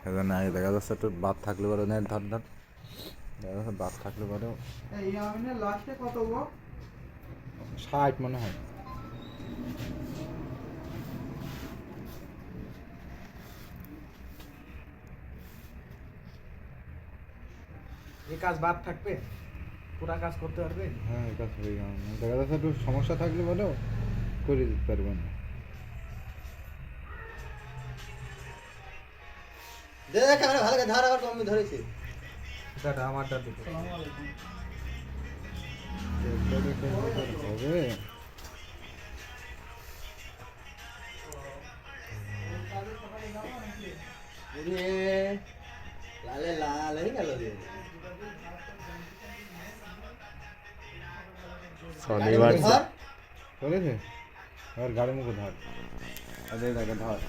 সেজন্য আগে দেখা যাচ্ছে একটু বাদ থাকলে পরে ধর ধর দেখা যাচ্ছে বাদ থাকলে পরেও লাস্টে কত গো? 60 মনে হয়। এই কাজ বাদ থাকবে, পুরা কাজ করতে পারবে? হ্যাঁ এই কাজ হয়ে গেল, দেখা যাচ্ছে একটু সমস্যা থাকলে পরেও করে দিতে পারবেন। দেখ ভালো করে ধার আবার কম ধরেছি। দাদা আমারটা দুটো। হবে লালে লাল হয়ে গেল রে। শনিবার করেছে আর গাড়ি মুখে ধর, আরে ধর